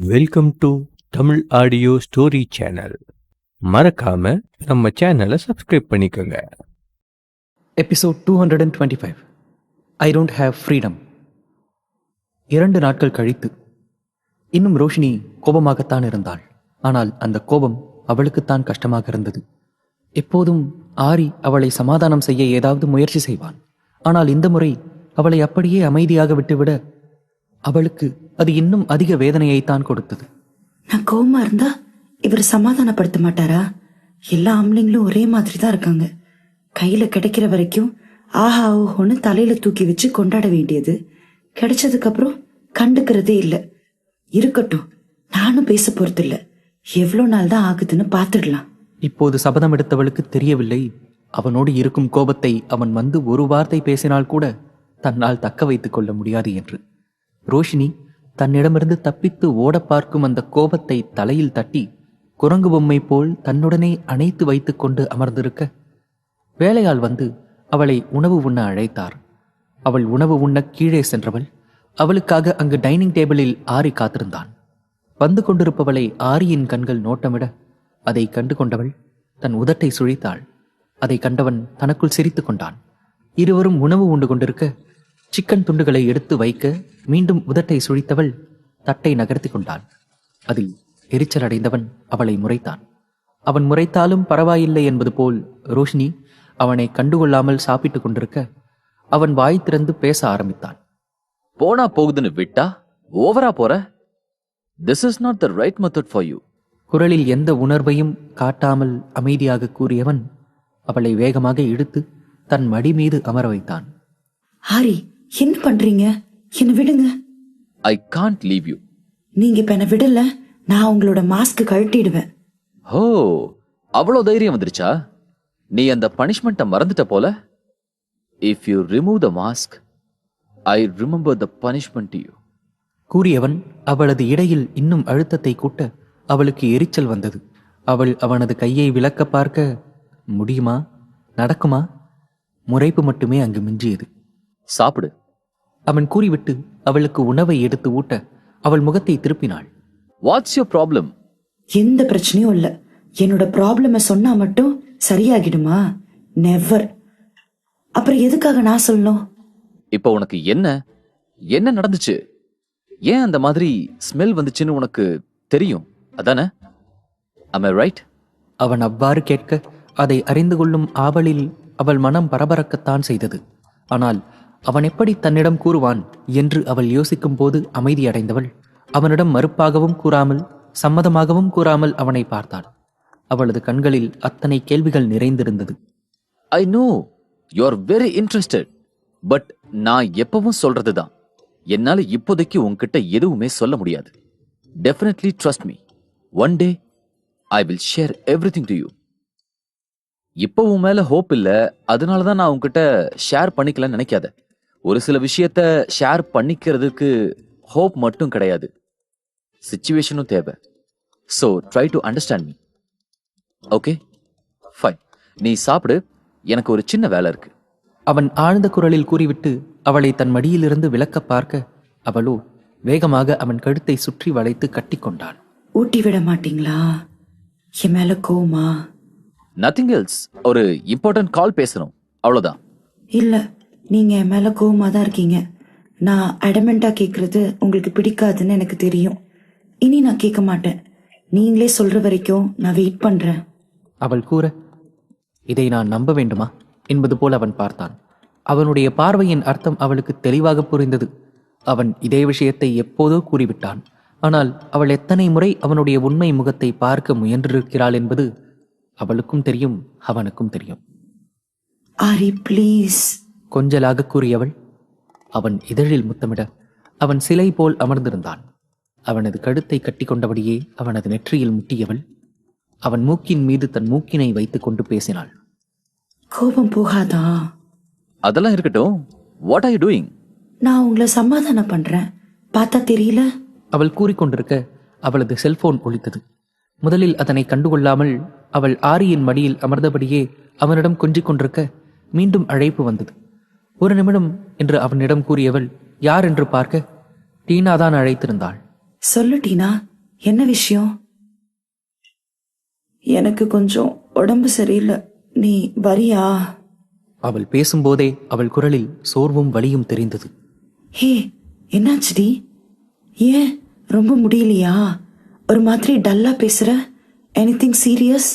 Welcome to Tamil audio story channel. மறக்காம நம்ம சேனலை சப்ஸ்கிரைப் பண்ணிக்கோங்க. Episode 225 I don't have freedom. 2 நாட்கள் கழித்து இன்னும் ரோஷினி கோபமாகத்தான் இருந்தாள். ஆனால் அந்த கோபம் அவளுக்குத்தான் கஷ்டமாக இருந்தது. எப்போதும் ஆரி அவளை சமாதானம் செய்ய ஏதாவது முயற்சி செய்வான். ஆனால் இந்த முறை அவளை அப்படியே அமைதியாக விட்டுவிட அவளுக்கு அது இன்னும் அதிக வேதனையைத்தான் கொடுத்தது. நான் கோவமா இருந்தா இவர் சமாதானப்படுத்த மாட்டாரா? எல்லா ஆம்பளைங்களும் ஒரே மாதிரி தான் இருக்காங்க. கையில கிடைக்கிற வரைக்கும் ஆஹா ஓஹோன்னு தலையில தூக்கி வச்சு கொண்டாட வேண்டியது, கிடைச்சதுக்கு அப்புறம் கண்டுக்கிறதே இல்லை. இருக்கட்டும், நானும் பேச போறது இல்ல. எவ்வளவு நாள் தான் ஆகுதுன்னு பாத்துடலாம். இப்போது சபதம் எடுத்தவளுக்கு தெரியவில்லை, அவனோடு இருக்கும் கோபத்தை அவன் வந்து ஒரு வார்த்தை பேசினால் கூட தன்னால் தக்க வைத்துக் கொள்ள முடியாது என்று. ரோஷினி தன்னிடமிருந்து தப்பித்து ஓட பார்க்கும் அந்த கோபத்தை தலையில் தட்டி குரங்கு பொம்மை போல் தன்னுடனே அணைத்து வைத்துக் கொண்டு அமர்ந்திருக்க வேலையாள் வந்து அவளை உணவு உண்ண அழைத்தார். அவள் உணவு உண்ண கீழே சென்றவள் அவளுக்காக அங்கு டைனிங் டேபிளில் ஆரி காத்திருந்தான். வந்து கொண்டிருப்பவளை ஆரியின் கண்கள் நோட்டமிட அதை கண்டு கொண்டவள் தன் உதட்டை சுழித்தாள். அதை கண்டவன் தனக்குள் சிரித்து கொண்டான். இருவரும் உணவு உண்டு கொண்டிருக்க சிக்கன் துண்டுகளை எடுத்து வைக்க மீண்டும் உதட்டை சுழித்தவள் தட்டை நகர்த்தி கொண்டாள். அதில் எரிச்சல் அடைந்தவன் அவளை முறைத்தான். அவன் முறைத்தாலும் பரவாயில்லை என்பது போல் ரோஷினி அவனை கண்டுகொள்ளாமல் சாப்பிட்டு கொண்டிருக்க அவன் வாய் திறந்து பேச ஆரம்பித்தான். போனா போகுதுன்னு விட்டா ஓவரா போற. This is not the right method for you. குரலில் எந்த உணர்வையும் காட்டாமல் அமைதியாக கூறியவன் அவளை வேகமாக இழுத்து தன் மடி மீது அமர வைத்தான். ஆரி, என்ன பண்றீங்க? என்ன விடுங்க. I can't leave you. நீங்க இப்ப என்ன விடல, நான் உங்களோட மாஸ்க் கழட்டிடுவேன். ஹோ, அவ்வளோ தைரியம் வந்துருச்சா? நீ அந்த பனிஷ்மெண்ட்டை மறந்துட்ட போல. If you remove the mask I remember the punishment to you. கூறியவன் அவளது இடையில் இன்னும் அழுத்தத்தை கூட்ட அவளுக்கு எரிச்சல் வந்தது. அவள் அவனது கையை விலக்க பார்க்க முடியுமா, நடக்குமா? முறைப்பு மட்டுமே அங்கு மிஞ்சியது. சாப்பிடு, அவன் கூறிவிட்டு அவளுக்கு உணவை எடுத்து ஊட்ட அவள் முகத்தை திருப்பினாள். What's your problem? எந்த பிரச்சனையும் இல்ல. என்னோட ப்ராப்ளம சொன்னா மட்டும் சரியாகிடுமா? நெவர். அப்புறம் எதுக்காக நான் சொல்லணும்? இப்போ உனக்கு என்ன என்ன நடந்துச்சு? ஏன் அந்த மாதிரி ஸ்மெல் வந்துச்சுன்னு உனக்கு தெரியும் அதானே? am I right? அவன் அவ்வாறு கேட்க அதை அறிந்து கொள்ளும் ஆவலில் அவள் மனம் பரபரக்கத்தான் செய்தது. ஆனால் அவன் எப்படி தன்னிடம் கூறுவான் என்று அவள் யோசிக்கும் போது அமைதியடைந்தவள் அவனிடம் மறுப்பாகவும் கூறாமல் சம்மதமாகவும் கூறாமல் அவனை பார்த்தாள். அவளது கண்களில் அத்தனை கேள்விகள் நிறைந்திருந்தது. I know you are very interested, but நான் எப்பவும் சொல்றதுதான். என்னால இப்போதைக்கு உன்கிட்ட எதுவுமே சொல்ல முடியாது. Definitely trust me. One day I will share everything to you. இப்போ உன் மேல ஹோப் இல்ல, அதனாலதான் நான் உன்கிட்ட ஷேர் பண்ணிக்கலன்னு நினைக்காத. ஒரு சில விஷயத்த ஷேர் பண்ணிக்கிறதுக்கு ஹோப் மட்டும் கிடையாது, சிச்சுவேஷனும் தேவை. So try to understand me. Okay fine, நீ சாப்பிடு, எனக்கு ஒரு சின்ன வேலை இருக்கு. அவன் ஆழ்ந்த குரலில் கூறிவிட்டு அவளை தன் மடியிலிருந்து விலக்க பார்க்க அவளோ வேகமாக அவன் கழுத்தை சுற்றி வளைத்து கட்டி கொண்டாள். ஊட்டி விட மாட்டீங்களா? என் மேல கோவமா? Nothing else. ஒரு இம்பார்ட்டன்ட் கால் பேசணும், அவ்வளவுதான். இல்ல, நீங்க என் மேல கோவமா தான் இருக்கீங்க. நான் அடமெண்டா கேக்குறது உங்களுக்கு பிடிக்காதுன்னு எனக்கு தெரியும். இனி நான் கேட்க மாட்டேன். நீங்களே சொல்ற வரைக்கும் நான் வெயிட் பண்றேன். அவள் கூற இதை நான் நம்ப வேண்டுமா என்பது போல் அவன் பார்த்தான். அவனுடைய பார்வையின் அர்த்தம் அவளுக்கு தெளிவாக புரிந்தது. அவன் இதே விஷயத்தை எப்போதோ கூறிவிட்டான். ஆனால் அவள் எத்தனை முறை அவனுடைய உண்மை முகத்தை பார்க்க முயன்றிருக்கிறாள் என்பது அவளுக்கும் தெரியும், அவனுக்கும் தெரியும். ஆரி ப்ளீஸ், கொஞ்சலாக கூறியவள் அவன் இதழில் முத்தமிட அவன் சிலை போல் அமர்ந்திருந்தான். அவனது கழுத்தை கட்டி கொண்டபடியே அவனது நெற்றியில் முட்டியவள் அவன் மூக்கின் மீது தன் மூக்கினை வைத்துக் கொண்டு பேசினாள். கோபம் போகாதா? அதெல்லாம் இருக்கட்டும். What are you doing? நான் உங்களை சமாதானம் பண்றேன், பார்த்தா தெரியல? அவள் கூறிக்கொண்டிருக்க அவளது செல்போன் ஒலித்தது. முதலில் அதனை கண்டுகொள்ளாமல் அவள் ஆரியின் மடியில் அமர்ந்தபடியே அவனிடம் கொஞ்சிக் கொண்டிருக்க மீண்டும் அழைப்பு வந்தது. ஒரு நிமிடம் என்று அவனிடம் கூறியவள் யார் என்று பார்க்க டீனாதான் அழைத்திருந்தாள். சொல்லு டீனா, என்ன விஷயம்? எனக்கு கொஞ்சம் உடம்பு சரியில்லை, நீ வரியா? அவள் பேசும்போதே அவள் குரலில் சோர்வும் வலியும் தெரிந்தது. ஹே, என்னாச்சுடி? ஏன் ரொம்ப முடியலையா? ஒரு மாதிரி டல்லா பேசுற. Anything serious?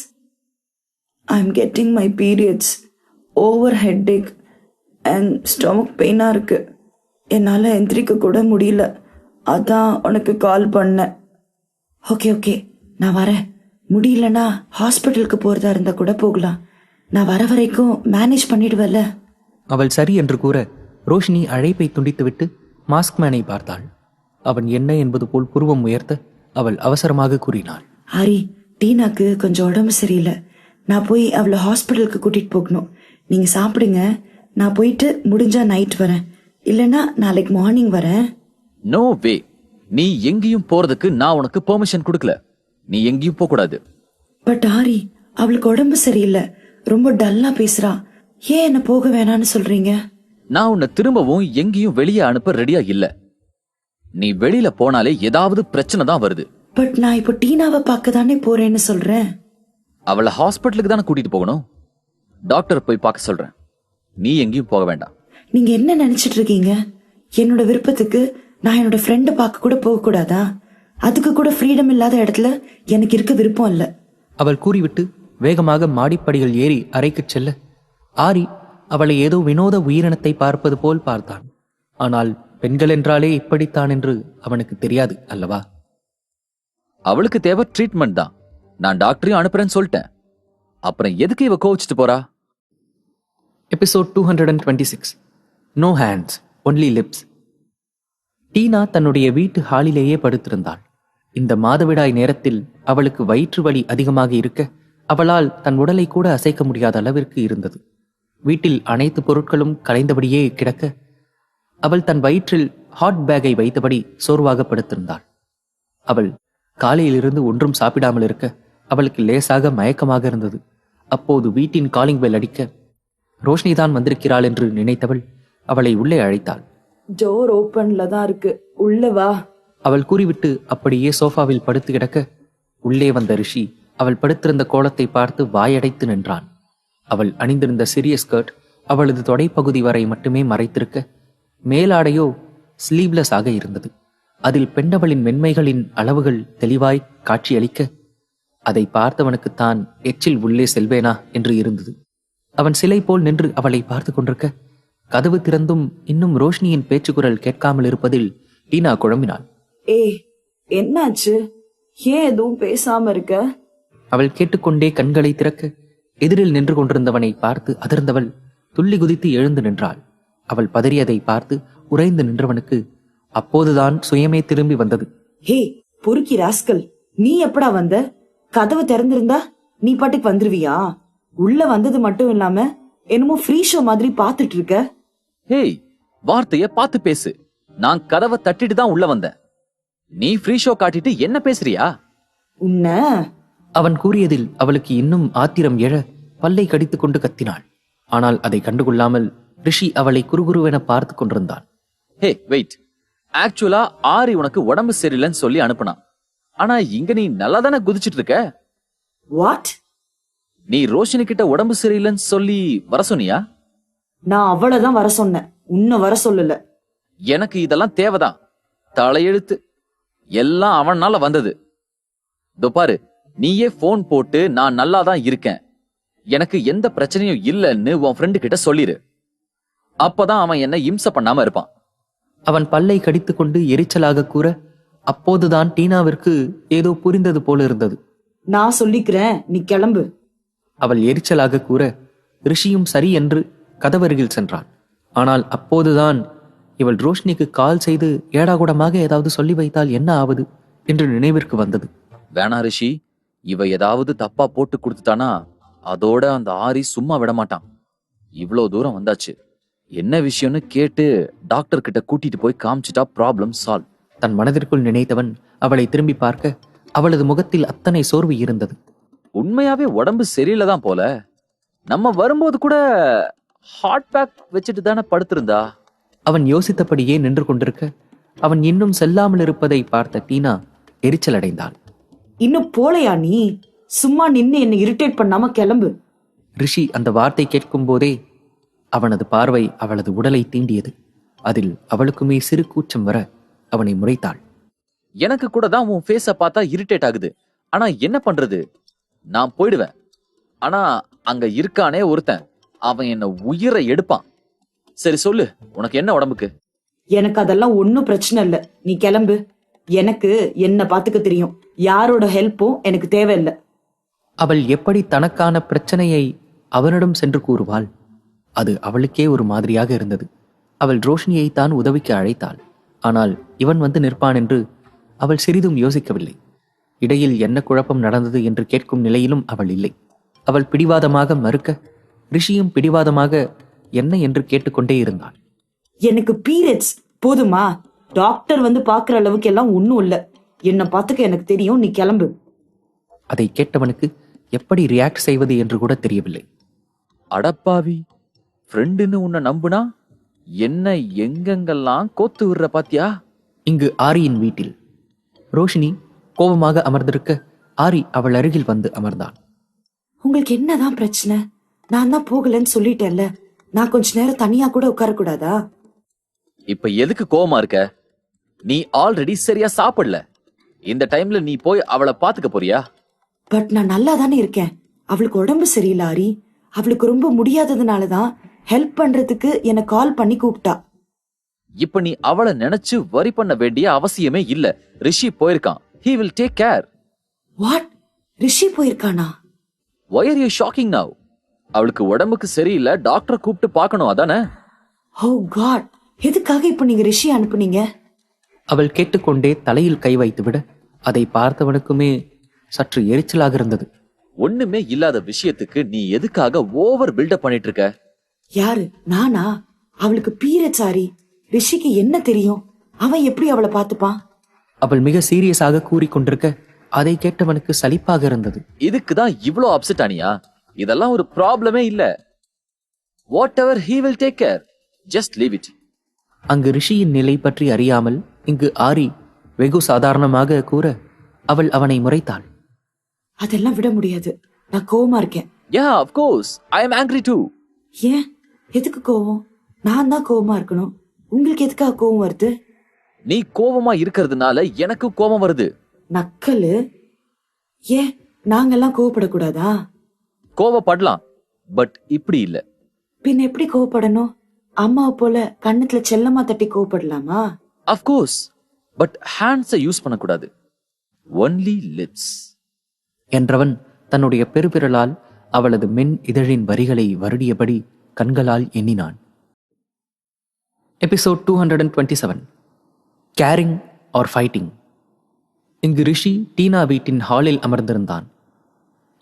I am getting my periods, over headache and stomach பெயினாக இருக்கு. என்னால் எந்திரிக்க கூட முடியல, அதான் உனக்கு கால் பண்ணேன். ஓகே ஓகே, நான் வரேன். முடியலன்னா ஹாஸ்பிட்டலுக்கு போகிறதா இருந்தால் கூட போகலாம். நான் வர வரைக்கும் மேனேஜ் பண்ணிடுவல்ல? அவள் சரி என்று கூற ரோஷினி அழைப்பை துண்டித்துவிட்டு மாஸ்க் மேனை பார்த்தாள். அவன் என்ன என்பது போல் புருவம் உயர்த்த அவள் அவசரமாக கூறினாள். ஹரி, டீனாக்கு கொஞ்சம் உடம்பு சரியில்லை. நான் போய் அவளை ஹாஸ்பிட்டலுக்கு கூட்டிட்டு போகணும். நீங்க சாப்பிடுங்க, நான் போயிட்டு முடிஞ்சா நைட் வரேன், இல்லைன்னா நாளைக்கு மார்னிங் வரேன். நோ வே, நீ எங்கேயும் போறதுக்கு நான் உனக்கு பெர்மிஷன் கொடுக்கல. நீ எங்கேயும் போக கூடாது. பட் ஹரி, அவளுக்கு உடம்பு சரியில்லை, ரொம்ப டல்லா பேசுறா. ஏன் என்ன போக வேணான்னு சொல்றீங்க? நான் உன்னை திரும்பவும் எங்கேயும் வெளியே அனுப்ப ரெடியா இல்ல. நீ வெளியில போனாலே ஏதாவது பிரச்சனை தான் வருது. பட் நான் இப்போ டீனாவை பார்க்க தானே போறேன்னு சொல்றேன். அவளை ஹாஸ்பிட்டலுக்கு தானே கூட்டிட்டு போகணும். டாக்டர் போய் பார்க்க சொல்றேன். நீ எங்கேயும் போக வேண்டாம். நீங்க என்ன நினைச்சிட்டு இருக்கீங்க? என்னோட விருப்பத்துக்கு நான் என்னோட ஃப்ரெண்டை பார்க்க கூட போக கூடாதா? அதுக்கு கூட ஃப்ரீடம் இல்லாத இடத்துல எனக்கு இருக்க விருப்பம் இல்லை. அவள் கூறிவிட்டு வேகமாக மாடிப்படிகள் ஏறி அறைக்குச் செல்ல ஆரி அவளை ஏதோ வினோத உயிரினத்தை பார்ப்பது போல் பார்த்தான். ஆனால் பெண்கள் என்றாலே இப்படித்தான் என்று அவனுக்கு தெரியாது அல்லவா? அவளுக்கு தேவை ட்ரீட்மெண்ட் தான். நான் டாக்டரையும் அனுப்புறேன்னு சொல்லிட்டேன். அப்புறம் எதுக்கு இவ கோவிச்சுட்டு போறா? Episode 226. No hands, only lips. Teena தன்னுடைய வீட்டு ஹாலிலேயே படுத்திருந்தாள். இந்த மாதவிடாய் நேரத்தில் அவளுக்கு வயிற்று வலி அதிகமாக இருக்க அவளால் தன் உடலை கூட அசைக்க முடியாத அளவிற்கு இருந்தது. வீட்டில் அனைத்து பொருட்களும் கலைந்தபடியே கிடக்க அவள் தன் வயிற்றில் ஹாட் பேக்கை வைத்தபடி சோர்வாக படுத்திருந்தாள். அவள் காலையிலிருந்து ஒன்றும் சாப்பிடாமல் இருக்க அவளுக்கு லேசாக மயக்கமாக இருந்தது. அப்போது வீட்டின் காலிங் பெல் அடிக்க ரோஷினி தான் வந்திருக்கிறாள் என்று நினைத்தவள் அவளை உள்ளே அழைத்தாள். டோர் ஓபன்ல தான் இருக்கு, உள்ள வா. அவள் கூறிவிட்டு அப்படியே சோஃபாவில் படுத்து கிடக்க உள்ளே வந்த ரிஷி அவள் படுத்திருந்த கோலத்தை பார்த்து வாயடைத்து நின்றான். அவள் அணிந்திருந்த சிறிய ஸ்கர்ட் அவளது தொடைப்பகுதி வரை மட்டுமே மறைத்திருக்க மேலாடையோ ஸ்லீவ்லெஸ் ஆக இருந்தது. அதில் பெண்ணவளின் மென்மைகளின் அளவுகள் தெளிவாய் காட்சியளிக்க அதை பார்த்தவனுக்குத்தான் எச்சில் உள்ளே செல்வேனா என்று இருந்தது. அவன் சிலை போல் நின்று அவளை பார்த்து கொண்டிருக்க கதவு திறந்தும் இன்னும் ரோஷினியின் பேச்சுக்குரல் கேட்காமல் இருப்பதில் டீனா குழம்பினாள். என்னாச்சு? ஏன் எதுவும் பேசாம இருக்க? அவள் கேட்டுக்கொண்டே கண்களை திறக்க எதிரில் நின்று கொண்டிருந்தவனை பார்த்து அதிர்ந்தவள் துள்ளி குதித்து எழுந்து நின்றாள். அவள் பதறியதை பார்த்து உறைந்து நின்றவனுக்கு அப்போதுதான் சுயமே திரும்பி வந்தது. ஹே பொறுக்கி ராஸ்கல், நீ எப்படா வந்த? கதவு திறந்திருந்தா நீ பாட்டுக்கு வந்துருவியா? உள்ள வந்தது மட்டும் இல்லாம என்னமோ ஃப்ரீ ஷோ மாதிரி பாத்துட்டு இருக்க. ஹேய், வார்த்தைய பார்த்து பேசு. நான் கதவை தட்டிட்டு தான் உள்ள வந்தேன். நீ ஃப்ரீ ஷோ காட்டிட்டு என்ன பேசுறியா? உன்ன அவன் கூறியதில் அவளுக்கு இன்னும் ஆத்திரம் எழ பல்லை கடித்துக் கொண்டு கத்தினாள். ஆனால் அதை கண்டுகொள்ளாமல் ரிஷி அவளை குறுகுருவென பார்த்து கொண்டிருந்தான். ஹே வெயிட், ஆக்சுவலா ஆரி உனக்கு உடம்பு சரியில்லைன்னு சொல்லி அனுப்புனான். ஆனா இங்க நீ நல்லா தானே குதிச்சிட்டு இருக்க. வாட்? நீ ரோஷினி கிட்ட உடம்பு சரியில்லைன்னு சொல்லி வர சொன்னியா? நான் அவளதான் வர சொன்னேன், உன்ன வர சொல்லல. எனக்கு இதெல்லாம் தேவைதான். தலையெழுத்து எல்லாம் அவனால வந்தது. இதோ பாரு, நீயே போன் போட்டு நான் நல்லா தான் இருக்கேன், எனக்கு எந்த பிரச்சனையும் இல்லைன்னு உன் ஃப்ரெண்டு கிட்ட சொல்லிரு. அப்பதான் அவன் என்ன இம்சை பண்ணாம இருப்பான். அவன் பல்லை கடித்துக் கொண்டு எரிச்சலாக கூற அப்போதுதான் டீனாவிற்கு ஏதோ புரிந்தது போல இருந்தது. நான் சொல்லிக்கிறேன், நீ கிளம்பு. அவள் எரிச்சலாக கூற ரிஷியும் சரி என்று கதவருகில் சென்றான். ஆனால் அப்போதுதான் இவள் ரோஷினிக்கு கால் செய்து ஏடாகூடமாக ஏதாவது சொல்லி வைத்தால் என்ன ஆவது என்று நினைவிற்கு வந்தது. வேணா ரிஷி, இவ ஏதாவது தப்பா போட்டு கொடுத்துட்டானா அதோட அந்த ஆரி சும்மா விட மாட்டான். இவ்வளோ தூரம் வந்தாச்சு, என்ன விஷயம்னு கேட்டு டாக்டர் கிட்ட கூட்டிட்டு போய் காமிச்சிட்டா ப்ராப்ளம் சால்வ். தன் மனதிற்குள் நினைத்தவன் அவளை திரும்பி பார்க்க அவளது முகத்தில் அத்தனை சோர்வு இருந்தது. உண்மையாவே உடம்பு சரியில்லை தான் போல. நம்ம வரும்போது கூட ஹாட் பேக் வச்சுட்டு தானே படுத்திருந்தா. அவன் யோசித்தபடியே நின்று கொண்டிருக்க அவன் இன்னும் செல்லாமல் இருப்பதை பார்த்த டீனா எரிச்சல் அடைந்தாள். இன்னும் போலையா நீ? சும்மா நின்னு என்னை இரிட்டேட் பண்ணாம கிளம்பு. ரிஷி அந்த வார்த்தை கேட்கும் போதே அவனது பார்வை அவளது உடலை தீண்டியது. அதில் அவளுக்குமே சிறு கூச்சம் வர அவனை முறைத்தாள். எனக்கு கூட தான் உன் ஃபேஸ பார்த்தா இரிட்டேட் ஆகுது. ஆனா என்ன பண்றது? நான் போயிடுவேன். ஆனா அங்க இருக்கானே ஒருத்தன், அவன் என்ன உயிரை எடுப்பான். சரி சொல்லு, உனக்கு என்ன உடம்புக்கு? எனக்கு அதெல்லாம் ஒன்னும் பிரச்சனை இல்ல, நீ கிளம்பு. எனக்கு என்ன பாத்துக்க தெரியும். யாரோட ஹெல்ப்பும் எனக்கு தேவையில்லை. அவள் எப்படி தனக்கான பிரச்சனையை அவனிடம் சென்று கூறுவாள்? அது அவளுக்கே ஒரு மாதிரியாக இருந்தது. அவள் ரோஷினியை தான் உதவிக்கு அழைத்தாள். ஆனால் இவன் வந்து நிற்பான் என்று அவள் சிறிதும் யோசிக்கவில்லை. இடையில் என்ன குழப்பம் நடந்தது என்று கேட்கும் நிலையிலும் அவள் இல்லை. அவள் பிடிவாதமாக மறுக்க, ரிஷியும் பிடிவாதமாக என்ன என்று கேட்டுக்கொண்டே இருந்தாள். எனக்கு பீரியட்ஸ் போதுமா? டாக்டர் வந்து பாக்குற அளவுக்கு எல்லாம் ஒன்னும் இல்ல. என்ன பாத்துக்க எனக்கு தெரியும், நீ கிளம்பு. அதை கேட்டவனுக்கு எப்படி ரியாக்ட் செய்வது என்று கூட தெரியவில்லை. அடப்பாவி, ஃப்ரெண்டுன்னு உன்னை நம்புனா என்ன எங்கெங்கெல்லாம் கோத்து விடுற பாத்தியா? இங்கு ஆரியின் வீட்டில் ரோஷினி கோபமாக அமர்ந்திருக்க, ஆரி அவள் அருகில் வந்து அமர்ந்தான். உங்களுக்கு என்னதான் பிரச்சனை? நான் தான் போகலன்னு சொல்லிட்டேன்ல. நான் கொஞ்ச நேரம் தனியா கூட உட்காரக்கூடாதா? இப்ப எதுக்கு கோவமா இருக்க? நீ ஆல்ரெடி சரியா சாப்பிடல. இந்த டைம்ல நீ போய் அவளை பாத்துக்க போறியா? பட் நான் நல்லா தானே இருக்கேன். அவளுக்கு உடம்பு சரியில்லை ஆரி. அவளுக்கு ரொம்ப முடியாததுனாலதான் ஹெல்ப் பண்றதுக்கு என்ன கால் பண்ணி கூப்பிட்டா. இப்ப நீ அவளை நினைச்சு வரி பண்ண வேண்டிய அவசியமே இல்ல. ரிஷி போயிருக்கான். He will take care. What? Rishi போயிருக்கானா? Why are you shocking now? அவளுக்கு உடம்புக்கு சரியில்லை, டாக்டரை கூப்பிட்டு பார்க்கணும், அதானே? ஓ காட், எதுக்காக இப்ப நீங்க ரிஷி அனுப்புனீங்க? அவள் கேட்டுக்கொண்டே தலையில் கை வைத்துவிட, அதை பார்த்தவனுக்குமே சற்று எரிச்சலாக இருந்தது. ஒண்ணுமே இல்லாத விஷயத்துக்கு நீ எதுக்காக ஓவர் பில்டப் பண்ணிட்டு இருக்க? யாரு? நானா? அவளுக்கு பீரியட்ஸ் ஆரி. ரிஷிக்கு என்ன தெரியும்? அவன் எப்படி அவளை பார்த்துப்பான்? அவள் மிக சீரியஸாக கூறிக்கொண்டிருக்க, அதை கேட்டவனுக்கு சலிப்பாக இருந்தது. இதுக்குதான் இவ்ளோ அப்செட் ஆனியா? இதெல்லாம் ஒரு ப்ராப்ளமே இல்ல. What ever he will take care. Just leave it. அங்கு ரிஷியின் நிலை பற்றி அறியாமல் இங்கு ஆரி வெகு சாதாரணமாக கூற, அவள் அவனை முறைத்தாள். அதெல்லாம் விட முடியாது. நான் கோவமா இருக்கேன். Yeah, of course. I am angry too. ஏன்? எதுக்கு கோவம்? நான் தான் கோவமா இருக்கணும். உங்களுக்கு எதுக்காக கோவம் வருது? நீ கோவமா இருக்கிறதுனால எனக்கு கோபம் வருது. நக்கலு. ஏன் நாங்கெல்லாம் கோவப்படக்கூடாதா? கோவப்படலாம், பட் இப்படி இல்ல. பின் எப்படி கோவப்படணும்? அம்மாவை போல கண்ணத்துல செல்லமா தட்டி கோவப்படலாமா? Of course, பட் ஹேண்ட்ஸை யூஸ் பண்ணக்கூடாது. Only lips. என்றவன் தன்னுடைய பெருவிரலால் அவளது மென் இதழின் வரிகளை வருடியபடி கண்களால் எண்ணினான். எபிசோட் 227. Caring or fighting. இங்கு ரிஷி டீனா வீட்டின் ஹாலில் அமர்ந்திருந்தான்.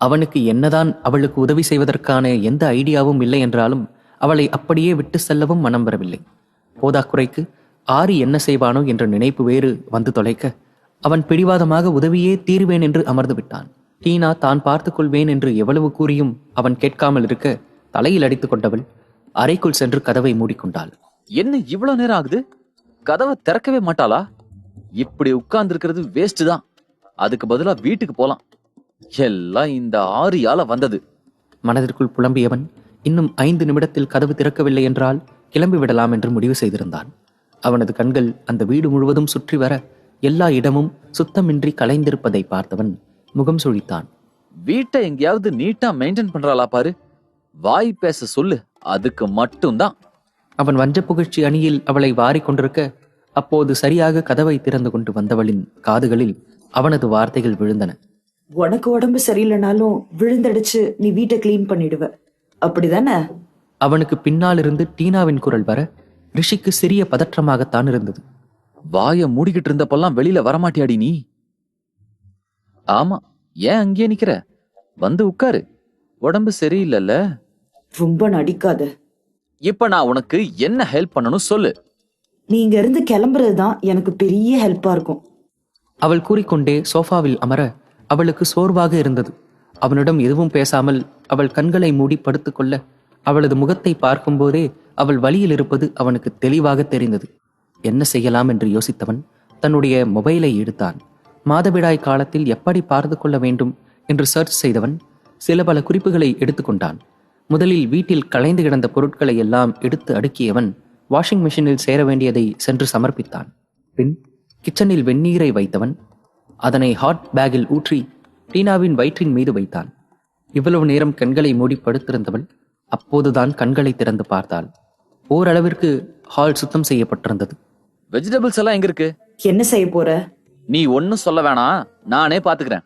அவனுக்கு என்னதான் அவளுக்கு உதவி செய்வதற்கான எந்த ஐடியாவும் இல்லை என்றாலும் அவளை அப்படியே விட்டு செல்லவும் மனம் வரவில்லை. போதாக்குறைக்கு ஆரி என்ன செய்வானோ என்ற நினைப்பு வேறு வந்து தொலைக்க, அவன் பிடிவாதமாக உதவியே தீர்வேன் என்று அமர்ந்து விட்டான். டீனா தான் பார்த்துக் கொள்வேன் என்று எவ்வளவு கூறியும் அவன் கேட்காமல் இருக்க, தலையில் அடித்துக் கொண்டவள் அறைக்குள் சென்று கதவை மூடிக்கொண்டாள். என்ன இவ்வளவு நேரம் ஆகுது? கதவை திறக்கவே மாட்டாளா? இப்படி உட்கார்ந்து இருக்கிறது வேஸ்ட் தான். அதுக்கு பதிலா வீட்டுக்கு போலாம். எல்லாம் இந்த ஆரியால வந்தது. மனதிற்குள் புலம்பியவன் இன்னும் 5 நிமிடத்தில் கதவு திறக்கவில்லை என்றால் கிளம்பி விடலாம் என்று முடிவு செய்திருந்தான். அவனது கண்கள் அந்த வீடு முழுவதும் சுற்றி வர, எல்லா இடமும் சுத்தமின்றி கலைந்திருப்பதை பார்த்தவன் முகம் சுழித்தான். வீட்டை எங்கேயாவது நீட்டா மெயின்டைன் பண்றாளா பாரு. வாய் பேச சொல்லு, அதுக்கு மட்டும்தான். அவன் வஞ்ச புகழ்ச்சி அணியில் அவளை வாரிக் கொண்டிருக்க, அப்போது சரியாக கதவை திறந்து கொண்டு வந்தவளின் காதுகளில் அவனது வார்த்தைகள் விழுந்தன. உனக்கு உடம்பு சரியில்லைனாலும் விழுந்தடிச்சு நீ வீட்டை கிளீன் பண்ணிடுவ, அப்படிதானே? அவனுக்கு பின்னால் இருந்து டீனாவின் குரல் வர, ரிஷிக்கு சிறிய பதற்றமாகத்தான் இருந்தது. வாய மூடிக்கிட்டு இருந்தப்பெல்லாம் வெளியில வரமாட்டியாடி நீ? ஆமா, ஏன் அங்கேயே நிக்கிற? வந்து உட்காரு. உடம்பு சரியில்லைல்ல? ரொம்ப நடிக்காத. இப்ப நான் உனக்கு என்ன ஹெல்ப் பண்ணணும் சொல்லு. நீங்க இருந்து கிளம்புறதுதான் எனக்கு பெரிய ஹெல்ப்பா இருக்கும். அவள் கூறிக்கொண்டே சோஃபாவில் அமர, அவளுக்கு சோர்வாக இருந்தது. அவனிடம் எதுவும் பேசாமல் அவள் கண்களை மூடி படுத்துக்கொள்ள, அவளது முகத்தை பார்க்கும்போதே அவள் வழியில் இருப்பது அவனுக்கு தெளிவாக தெரிந்தது. என்ன செய்யலாம் என்று யோசித்தவன் தன்னுடைய மொபைலை எடுத்தான். மாதவிடாய் காலத்தில் எப்படி பார்த்து கொள்ள வேண்டும் என்று சர்ச் செய்தவன் சில பல குறிப்புகளை எடுத்துக்கொண்டான். முதலில் வீட்டில் களைந்து கிடந்த பொருட்களை எல்லாம் எடுத்து அடுக்கியவன் வாஷிங் மிஷினில் சேர வேண்டியதை சென்று சமர்ப்பித்தான். பின் கிச்சனில் வெந்நீரை வைத்தவன் அதனை ஹாட் பேக்கில் ஊற்றி டீனாவின் வயிற்றின் மீது வைத்தான். இவ்வளவு நேரம் கண்களை மூடி படுத்திருந்தவள் அப்போதுதான் கண்களை திறந்து பார்த்தாள். ஓரளவிற்கு ஹால் சுத்தம் செய்யப்பட்டிருந்தது. வெஜிடபிள்ஸ் எல்லாம் எங்க இருக்கு? என்ன செய்ய போற? நீ ஒன்னும் சொல்ல வேணாம், நானே பாத்துக்கிறேன்.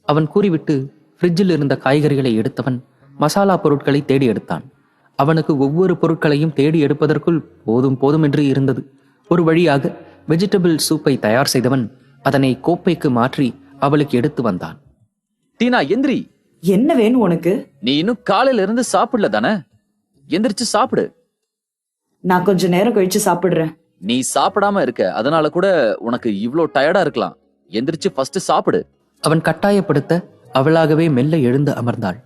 அவன் கூறிவிட்டு ஃப்ரிட்ஜில் இருந்த காய்கறிகளை எடுத்தவன் மசாலா பொருட்களை தேடி எடுத்தான். அவனுக்கு ஒவ்வொரு பொருட்களையும் தேடி எடுப்பதற்குள் போதும் போதும் என்று இருந்தது. ஒரு வழியாக வெஜிடபிள் சூப்பை தயார் செய்தவன் அதனை கோப்பைக்கு மாற்றி அவளுக்கு எடுத்து வந்தான். டீனா எந்திரி. என்ன வேணும் உனக்கு? நீ இன்னும் காலையில இருந்து சாப்பிடல தானே? எந்திரிச்சு சாப்பிடு. நான் கொஞ்ச நேரம் கழிச்சு சாப்பிடுறேன். நீ சாப்பிடாம இருக்க, அதனால கூட உனக்கு இவ்ளோ டயர்டா இருக்கலாம். எந்திரிச்சு ஃபர்ஸ்ட் சாப்பிடு. அவன் கட்டாயப்படுத்த அவளாகவே மெல்ல எழுந்து அமர்ந்தாள்.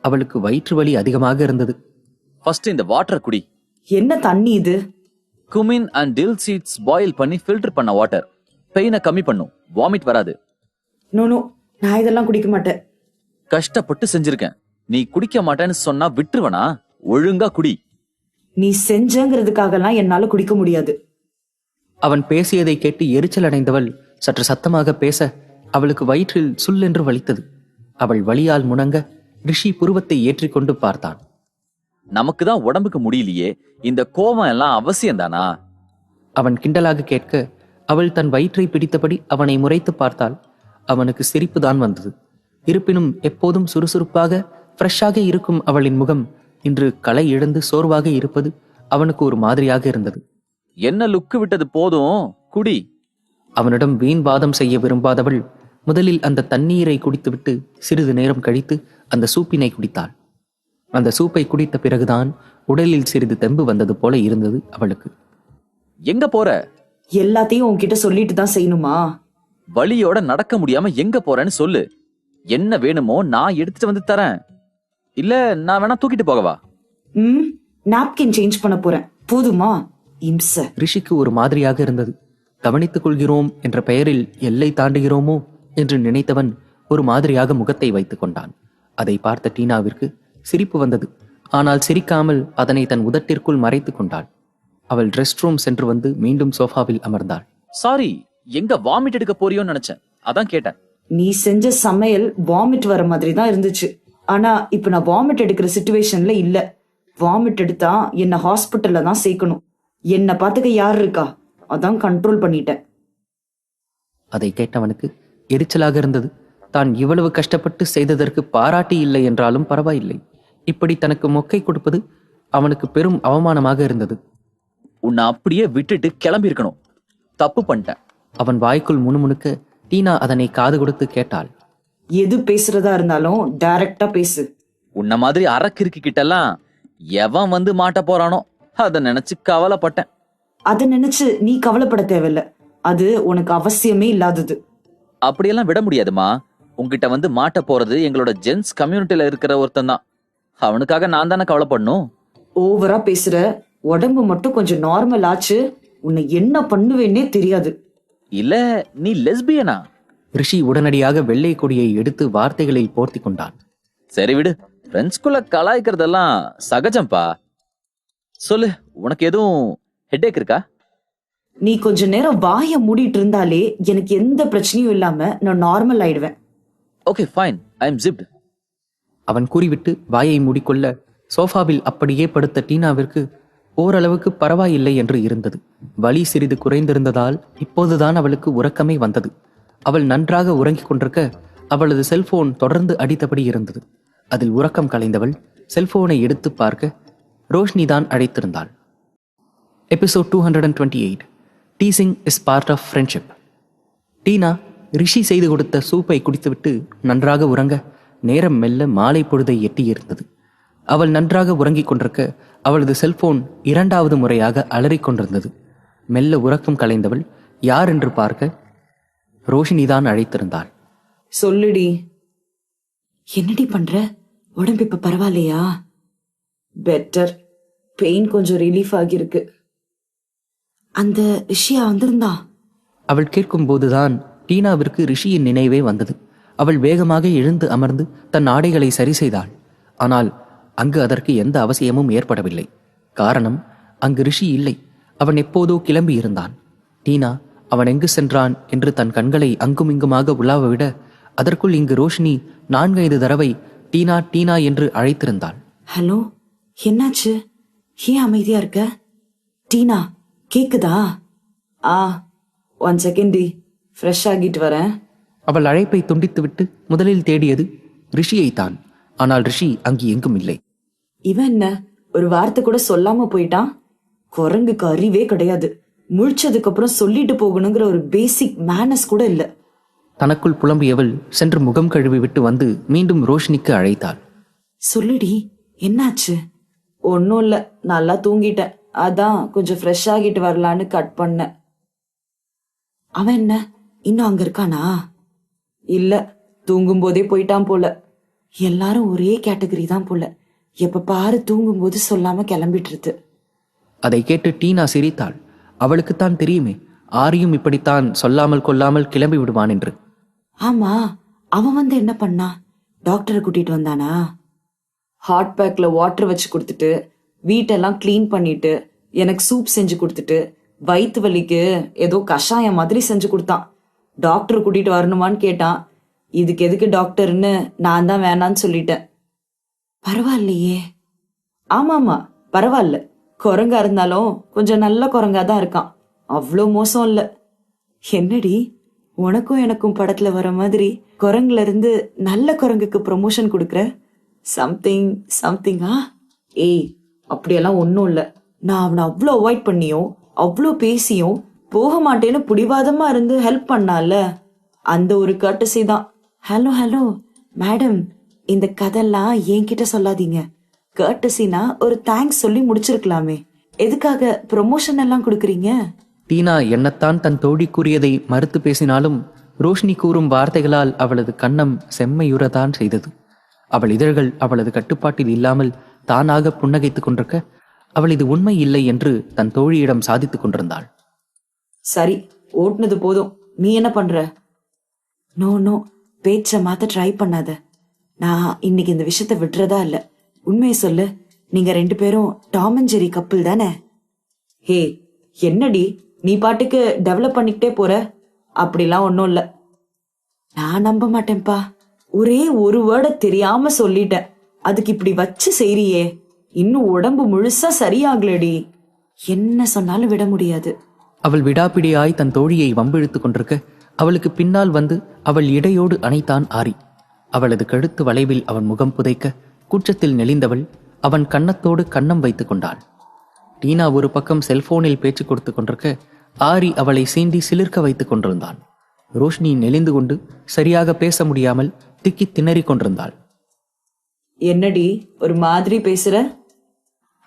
அவளுக்கு வயிற்று வலி அதிகமாக இருந்தது. ஃபர்ஸ்ட் இந்த வாட்டர் குடி. என்ன தண்ணி இது? Cumin and dill seeds boil பண்ணி ஃபில்டர் பண்ண வாட்டர். பெயினை கம்மி பண்ணும், வாமிட் வராது. நோ, நான் இதெல்லாம் குடிக்க மாட்டேன். கஷ்டப்பட்டு செஞ்சிருக்கேன். நீ குடிக்க மாட்டேன்னு சொன்னா விட்டுருவனா? ஒழுங்கா குடி. நீ செஞ்சங்கிறதுக்காகலாம் என்னால குடிக்க முடியாது. அவன் பேசியதை கேட்டு எரிச்சல் அடைந்தவள் சற்று சத்தமாக பேச அவளுக்கு வயிற்றில் சுல்லென்று வலித்தது. அவள் வலியால் முணங்க ரிஷி புருவத்தை ஏற்றிக்கொண்டு பார்த்தான். நமக்கு தான் உடம்புக்கு முடியலையே, இந்த கோபம் எல்லாம் அவசியம்தானா? அவன் கிண்டலாக கேட்க அவள் தன் வயிற்றை பிடித்தபடி அவனை முறைத்து பார்த்தாள். அவனுக்கு சிரிப்பு தான் வந்தது. இருப்பினும் எப்போதும் சுறுசுறுப்பாக ஃப்ரெஷ்ஷாக இருக்கும் அவளின் முகம் இன்று களை இழந்து சோர்வாக இருப்பது அவனுக்கு ஒரு மாதிரியாக இருந்தது. என்ன லுக்கு விட்டது போதும், குடி. அவனிடம் வீண் வாதம் செய்ய விரும்பாதவள் முதலில் அந்த தண்ணீரை குடித்துவிட்டு சிறிது நேரம் கழித்து அந்த சூப்பினை குடித்தாள். அந்த சூப்பை குடித்த பிறகுதான் உடலில் சிறிது தெம்பு வந்தது போல இருந்தது அவளுக்கு. எங்க போற? எல்லாத்தையும் உன்கிட்ட சொல்லிட்டு தான் செய்யணுமா? வலியோட நடக்க முடியாம எங்க போறேன்னு சொல்லு. என்ன வேணுமோ நான் எடுத்துட்டு வந்து தரேன். இல்ல நான் வேணா தூக்கிட்டு போகவா? நாப்கின் சேஞ்ச் பண்ண போறேன், போதுமா? இம்ச. ரிஷிக்கு ஒரு மாதிரியாக இருந்தது. கவனித்துக் கொள்கிறோம் என்ற பெயரில் எல்லை தாண்டுகிறோமோ என்று நினைத்தவன் ஒரு மாதிரியாக முகத்தை வைத்துக் கொண்டான். அதை பார்த்த டீனாவிற்கு சிரிப்பு வந்தது. ஆனால் சிரிக்காமல் அதனை தன் உதட்டிற்குள் மறைத்துக் கொண்டாள். அவள் ரெஸ்ட் ரூம் சென்று வந்து மீண்டும் சோஃபாவில் அமர்ந்தாள். சாரி, எங்க வாமிட் எடுக்க போறியோன்னு நினைச்சேன், அதான் கேட்டேன். நீ செஞ்ச சமையல் வாமிட் வர மாதிரி தான் இருந்துச்சு. ஆனா இப்ப நான் வாமிட் எடுக்கிற சிச்சுவேஷன்ல இல்ல. வாமிட் எடுத்தா என்ன ஹாஸ்பிட்டல்ல தான் சேர்க்கணும். என்ன பாத்துக்க யார் இருக்கா? அதான் கண்ட்ரோல் பண்ணிட்டேன். அதை கேட்டவனுக்கு எரிச்சலாக இருந்தது. தான் இவ்வளவு கஷ்டப்பட்டு செய்ததற்கு பாராட்டி இல்லை என்றாலும் பரவாயில்லை. இப்படி தனக்கு மொக்கை கொடுப்பது அவனுக்கு பெரும் அவமானமாக இருந்தது. உன்னை அப்படியே விட்டுட்டு கிளம்பி இருக்கணும். தப்பு பண்ணிட்டேன். அவன் வாய்க்குள் முணுமுணுக்க டீனா அதனை காது கொடுத்து கேட்டாள். எது பேசுறதா இருந்தாலும் டைரக்டா பேசு. உன்ன மாதிரி அரக்கிருக்கு கிட்டெல்லாம் எவன் வந்து மாட்ட போறானோ அத நினைச்சு கவலைப்பட்டேன். அத நினைச்சு நீ கவலைப்பட தேவையில்ல. அது உனக்கு அவசியமே இல்லாதது. அப்படியெல்லாம் விட முடியாதுமா. உன்கிட்ட வந்து மாட்ட போறது எங்களோட ஜென்ஸ் கம்யூனிட்டியில இருக்கிற ஒருத்தன் தான். அவனுக்காக நான் தானே கவலைப்படணும். ஓவரா பேசுற. உடம்பு மட்டும் கொஞ்சம் நார்மல் ஆச்சு, உன்னை என்ன பண்ணுவேன்னே தெரியாது. இல்ல நீ லெஸ்பியனா? ரிஷி உடனடியாக வெள்ளை கொடியை எடுத்து வார்த்தைகளில் போர்த்தி கொண்டான். சரி விடு, ஃப்ரெண்ட்ஸ்குள்ள கலாய்க்கிறதெல்லாம் சகஜம்பா. சொல்லு, உனக்கு எதுவும் ஹெட்டேக் இருக்கா? நீ கொஞ்ச நேரம் வாய மூடிட்டு இருந்தாலே எனக்கு எந்த பிரச்சனையும் இல்லாம நான் நார்மல் ஆயிடுவேன். ஓகே ஃபைன், ஐ அம் ஜிப்ட். அவன் கூறிவிட்டு வாயை மூடிக்கொள்ள சோஃபாவில் அப்படியே படுத்த டீனாவிற்கு ஓரளவுக்கு பரவாயில்லை என்று இருந்தது. வலி சிறிது குறைந்திருந்ததால் இப்போதுதான் அவளுக்கு உறக்கமே வந்தது. அவள் நன்றாக உறங்கிக் கொண்டிருக்க அவளது செல்போன் தொடர்ந்து அடித்தபடி இருந்தது. அதில் உறக்கம் கலைந்தவள் செல்போனை எடுத்து பார்க்க ரோஷினி தான் அழைத்திருந்தாள். Episode 228. Teasing is part of friendship. Tina Rishi செய்து கொடுத்த சூப்பை குடித்துவிட்டு நன்றாக உறங்க நேரம் மெல்ல மாலை பொழுதை எட்டியிருந்தது. அவள் நன்றாக உறங்கிக் கொண்டிருக்க அவளது செல்போன் இரண்டாவது முறையாக அலறிக்கொண்டிருந்தது. மெல்ல உறக்கம் கலைந்தவள் யார் என்று பார்க்க ரோஷினிதான் அழைத்திருந்தாள். சொல்லுடி. என்னடி பண்ற? உடம்பு இப்ப பரவாயில்லையா? பெட்டர். பெயின் கொஞ்சம் ரிலீஃப் ஆகியிருக்கு. அந்த ரிஷியா வந்திருந்தா? அவள் கேட்கும்போதுதான் டீனாவிற்கு ரிஷியின் நினைவே வந்தது. அவள் வேகமாக எழுந்து அமர்ந்து தன் ஆடைகளை சரி செய்தாள். ஆனால் அங்கு அதற்கு எந்த அவசியமும் ஏற்படவில்லை. காரணம், அங்கு ரிஷி இல்லை. அவன் எப்போதோ கிளம்பி இருந்தான். டீனா அவன் எங்கு சென்றான் என்று தன் கண்களை அங்குமிங்குமாக உலாவ விட அதற்குள் இங்கு ரோஷினி 4-5 தடவை டீனா டீனா என்று அழைத்திருந்தாள். ஹலோ, என்னாச்சு? ஏன் அமைதியா இருக்க? டீனா, கேக்குதா? 1 செகண்ட் டி, ஃப்ரெஷ் ஆகிட்டு வரேன். அவள் அழைப்பை துண்டித்துவிட்டு முதலில் தேடியது ரிஷியைத்தான். ஆனால் ரிஷி அங்கு எங்கும் இல்லை. இவன் என்ன ஒரு வார்த்தை கூட சொல்லாம போயிட்டான்? குரங்குக்கு அறிவே கிடையாது. முழிச்சதுக்கு அப்புறம் சொல்லிட்டு போகணுங்கிற ஒரு பேசிக் மேனஸ் கூட இல்ல. தனக்குள் புலம்பியவள் சென்று முகம் கழுவி விட்டு வந்து மீண்டும் ரோஷினிக்கு அழைத்தாள். சொல்லுடி, என்னாச்சு? ஒன்னும் இல்ல, நல்லா தூங்கிட்டேன். அதான் கொஞ்சம் ஃப்ரெஷ் ஆகிட்டு வரலான்னு கட் பண்ணேன். அவன் என்ன இன்னும் அங்க இருக்கானா? இல்ல, தூங்கும் போதே போயிட்டான் போல. எல்லாரும் ஒரே கேட்டகரி தான் போல. எப்ப பாரு தூங்கும் போது சொல்லாம கிளம்பிட்டு. அதை கேட்டு டீனா சிரித்தாள். அவளுக்குத்தான் தெரியுமே, ஆரியும் இப்படித்தான் சொல்லாமல் கொள்ளாமல் கிளம்பி விடுவான் என்று. ஆமா, அவன் வந்து என்ன பண்ணா? டாக்டரை கூட்டிட்டு வந்தானா? ஹாட் பேக்ல வாட்டர் வச்சு கொடுத்துட்டு, வீட்டெல்லாம் கிளீன் பண்ணிட்டு, எனக்கு சூப் செஞ்சு கொடுத்துட்டு, வயிற்று வலிக்கு ஏதோ கஷாயம் மாதிரி செஞ்சு கொடுத்தான். டாக்டர் கூட்டிட்டு வரணுமான்னு கேட்டான். இதுக்கு எதுக்கு டாக்டர்னு நான் தான் வேணான்னு சொல்லிட்டேன். பரவாயில்லையே. ஆமாமா, பரவாயில்ல. குரங்கா இருந்தாலும் கொஞ்சம் நல்ல குரங்கா தான் இருக்கான். அவ்வளோ மோசம் இல்ல. என்னடி, உனக்கும் எனக்கும் படத்துல வர மாதிரி குரங்குல இருந்து நல்ல குரங்குக்கு ப்ரமோஷன் கொடுக்குற? சம்திங்கா? ஏய், அப்படியெல்லாம் ஒன்னும் இல்ல. நான் அவனை அவ்வளோ அவாய்ட் பண்ணியும் அவ்வளோ பேசியும் போக மாட்டேன்னு பிடிவாதமா இருந்து ஹெல்ப் பண்ணால, அந்த ஒரு கர்ட்டசி தான். ஹலோ மேடம், இந்த கதெல்லாம் என்கிட்ட சொல்லாதீங்க. கர்ட்டசினா ஒரு தேங்க்ஸ் சொல்லி முடிச்சிருக்கலாமே. எதுக்காக ப்ரொமோஷன் எல்லாம் கொடுக்குறீங்க? டீனா என்னத்தான் தன் தோழி கூறியதை மறுத்து பேசினாலும் ரோஷினி கூறும் வார்த்தைகளால் அவளது கன்னம் செம்மையுறதான் செய்தது. அவள் இதழ்கள் அவளது கட்டுப்பாட்டில் இல்லாமல் தானாக புன்னகைத்துக் கொண்டிருக்க, அவள் இது உண்மை இல்லை என்று தன் தோழியிடம் சாதித்துக் கொண்டிருந்தாள். சரி, ஓட்டுனது போதும். நீ என்ன பண்ற? நோ, பேச்ச மாத்த ட்ரை பண்ணாத. நான் இன்னைக்கு இந்த விஷயத்த விட்டுறதா இல்ல. உண்மையை சொல்லு, நீங்க 2 பேரும் டாம் அண்ட் ஜெரி கப்பிள் தானே? ஹே, என்னடி நீ பாட்டுக்கு டெவலப் பண்ணிக்கிட்டே போற? அப்படிலாம் ஒன்னும் இல்ல. நான் நம்ப மாட்டேன்பா. ஒரே ஒரு வேர்டை தெரியாம சொல்லிட்டேன், அதுக்கு இப்படி வச்சு செய்றியே. இன்னும் உடம்பு முழுசா சரியாகலடி. என்ன சொன்னாலும் விட முடியாது. அவள் விடாப்பிடியாய் தன் தோழியை வம்பிழுத்துக் கொண்டிருக்க, அவளுக்கு பின்னால் வந்து அவள் இடையோடு அணைத்தான் ஆரி. அவளது கழுத்து வளைவில் அவன் முகம் புதைக்க, கூச்சத்தில் நெளிந்தவள் அவன் கன்னத்தோடு கன்னம் வைத்துக் கொண்டாள். டீனா ஒரு பக்கம் செல்போனில் பேச்சு கொடுத்து கொண்டிருக்க, ஆரி அவளை சீண்டி சிலிர்க்க வைத்துக் கொண்டிருந்தான். ரோஷினி நெளிந்து கொண்டு சரியாக பேச முடியாமல் திக்கி திணறிக் கொண்டிருந்தாள். என்னடி ஒரு மாதிரி பேசுற?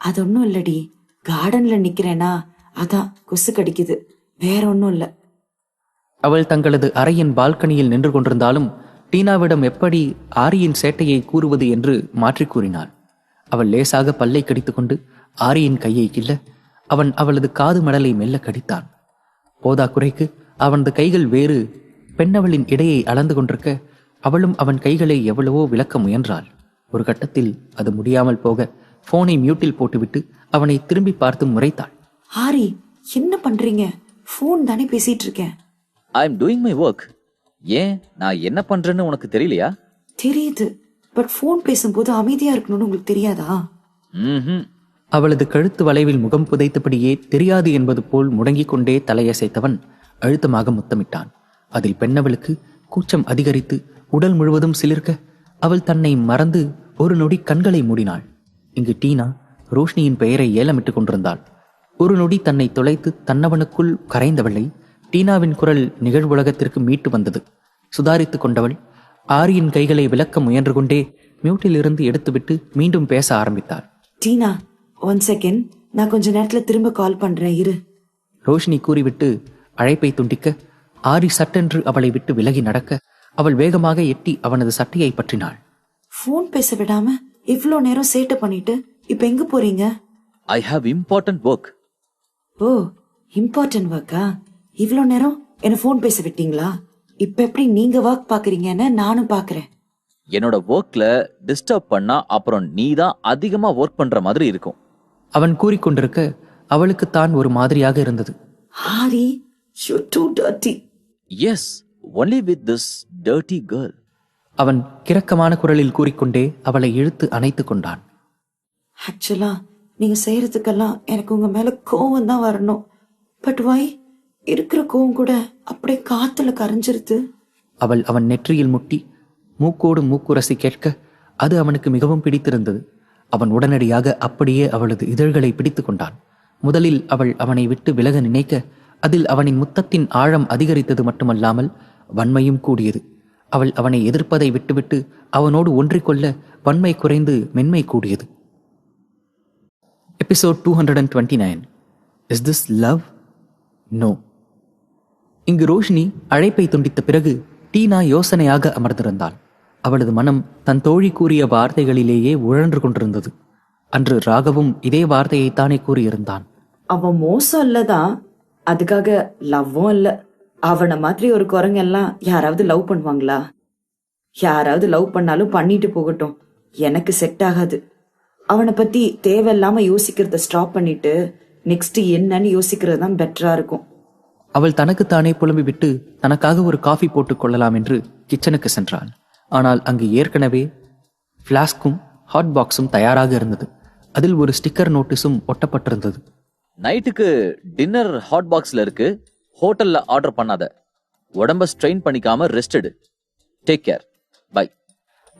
அது ஒன்னும் இல்லடி, கார்டன்ல நிக்கிறேனா, அதான் கொசு கடிக்குது. வேற ஒன்னும் இல்ல. அவள் தங்களது அறையின் பால்கனியில் நின்று கொண்டிருந்தாலும் டீனாவிடம் எப்படி ஆரியின் சேட்டையை கூறுவது என்று மாற்றி கூறினாள். அவள் லேசாக பல்லை கடித்துக்கொண்டு ஆரியின் கையை கிள்ள, அவன் அவளது காது மடலை மெல்ல கடித்தான். போதா குறைக்கு அவனது கைகள் வேறு பெண்ணவளின் இடையை அளந்து கொண்டிருக்க, அவளும் அவன் கைகளை எவ்வளவோ விளக்க முயன்றாள். ஒரு கட்டத்தில் அது முடியாமல் போக போனை மியூட்டில் போட்டுவிட்டு அவனை திரும்பி பார்த்து முறைத்தாள். ஆரி, என்ன பண்றீங்க? போன் தானே பேசிட்டு இருக்கேன். I am doing my work. ஏன், நான் என்ன பண்றேன்னு உனக்கு தெரியலையா? தெரியுது, பட் போன் பேசும்போது அமைதியா இருக்கணும்னு உங்களுக்கு தெரியாதா? அவளது கழுத்து வளைவில் முகம் புதைத்தபடியே தெரியாது என்பது போல் முடங்கிக் கொண்டே தலையசைத்தவன் அழுத்தமாக முத்தமிட்டான். அதில் பெண்ணவளுக்கு கூச்சம் அதிகரித்து உடல் முழுவதும் சிலிர்க்க, அவள் தன்னை மறந்து ஒரு நொடி கண்களை மூடினாள். இங்கு டீனா ரோஷினியின் பெயரை ஏலமிட்டுக் கொண்டிருந்தாள். ஒரு நொடி தன்னை தொலைத்து தன்னவனுக்குள் கரைந்தவளை டீனாவின் குரல் நிகழ்வுலகத்திற்கு மீட்டு வந்தது. சுதாரித்துக் கொண்டவள் ஆரியின் கைகளை விலக்க முயன்று கொண்டே மியூட்டில் இருந்து எடுத்துவிட்டு மீண்டும் பேச ஆரம்பித்தாள். டீனா, 1 செகண்ட், நான் கொஞ்ச நேரத்துல திரும்ப கால் பண்றேன், இரு. ரோஷினி கூறிவிட்டு அழைப்பை துண்டிக்க, ஆரி சட்டென்று அவளை விட்டு விலகி நடக்க, அவள் வேகமாக எட்டி அவனது சட்டையை பற்றினாள். போன் பேச விடாம இவ்ளோ நேரம் சேட்டை பண்ணிட்டு இப்ப எங்க போறீங்க? I have important work. Oh, important ஒர்க்கா? இவ்வளோ நேரம் என்ன ஃபோன் பேச விட்டீங்களா? இப்ப எப்படி நீங்க ஒர்க் பாக்குறீங்கன்னு நானும் பாக்குறேன். என்னோட ஒர்க்ல டிஸ்டர்ப் பண்ணா அப்புறம் நீ தான் அதிகமா ஒர்க் பண்ற மாதிரி இருக்கும். அவன் கூறிக்கொண்டிருக்க அவளுக்கு தான் ஒரு மாதிரியாக இருந்தது. Aari, you're too dirty. Yes, only with this dirty girl. அவன் கிரக்கமான குரலில் கூறிக்கொண்டே அவளை இழுத்து அணைத்து கொண்டான். ஆக்சுவலா நீங்க செய்யறதுக்கெல்லாம் எனக்கு உங்க மேல கோவம் தான் வரணும். But why? இருக்கிற கோவம் கூட அப்படியே காத்துல கரைஞ்சிருது. அவள் அவன் நெற்றியில் முட்டி மூக்கோடு மூக்குரசி கேட்க அது அவனுக்கு மிகவும் பிடித்திருந்தது. அவன் உடனடியாக அப்படியே அவளது இதழ்களை பிடித்து கொண்டான். முதலில் அவள் அவனை விட்டு விலக நினைக்க அதில் அவனின் முத்தத்தின் ஆழம் அதிகரித்தது மட்டுமல்லாமல் வன்மையும் கூடியது. அவள் அவனை எதிர்ப்பதை விட்டுவிட்டு அவனோடு ஒன்றிக்கொள்ள வன்மை குறைந்து மென்மை கூடியது. Episode 229. Is this love? No. இங்கு ரோஷினி அழைப்பை துண்டித்த பிறகு டீனா யோசனையாக அமர்ந்திருந்தாள். அவளது மனம் தன் தோழி கூறிய வார்த்தைகளிலேயே உழன்று கொண்டிருந்தது. அன்று ராகவும் இதே வார்த்தையைத்தானே கூறியிருந்தான். அவன் மோசம் இல்லதான், அதுக்காக லவ்வும் இல்ல. அவனை மாதிரி ஒரு குரங்கெல்லாம் யாராவது லவ் பண்ணுவாங்களா? யாராவது லவ் பண்ணாலும் பண்ணிட்டு போகட்டும், எனக்கு செட் ஆகாது. அவனை பத்தி தேவையில்லாம யோசிக்கிறத ஸ்டாப் பண்ணிட்டு நெக்ஸ்ட் என்னன்னு யோசிக்கிறது தான் பெட்டரா இருக்கும். அவள் தனக்குத்தானே புலம்பி விட்டு தனக்காக ஒரு காஃபி போட்டுக் கொள்ளலாம் என்று கிச்சனுக்கு சென்றாள். ஆனால் அங்கு ஏற்கனவே பிளாஸ்கும் ஹாட் பாக்ஸும் தயாராக இருந்தது. அதில் ஒரு ஸ்டிக்கர் நோட்டீஸும் ஒட்டப்பட்டிருந்தது. நைட்டுக்கு டின்னர் ஹாட் பாக்ஸ்ல இருக்கு, ஹோட்டல்ல ஆர்டர் பண்ணாத, உடம்ப ஸ்ட்ரெயின் பண்ணிக்காம ரெஸ்ட் எடு, டேக் கேர், பை.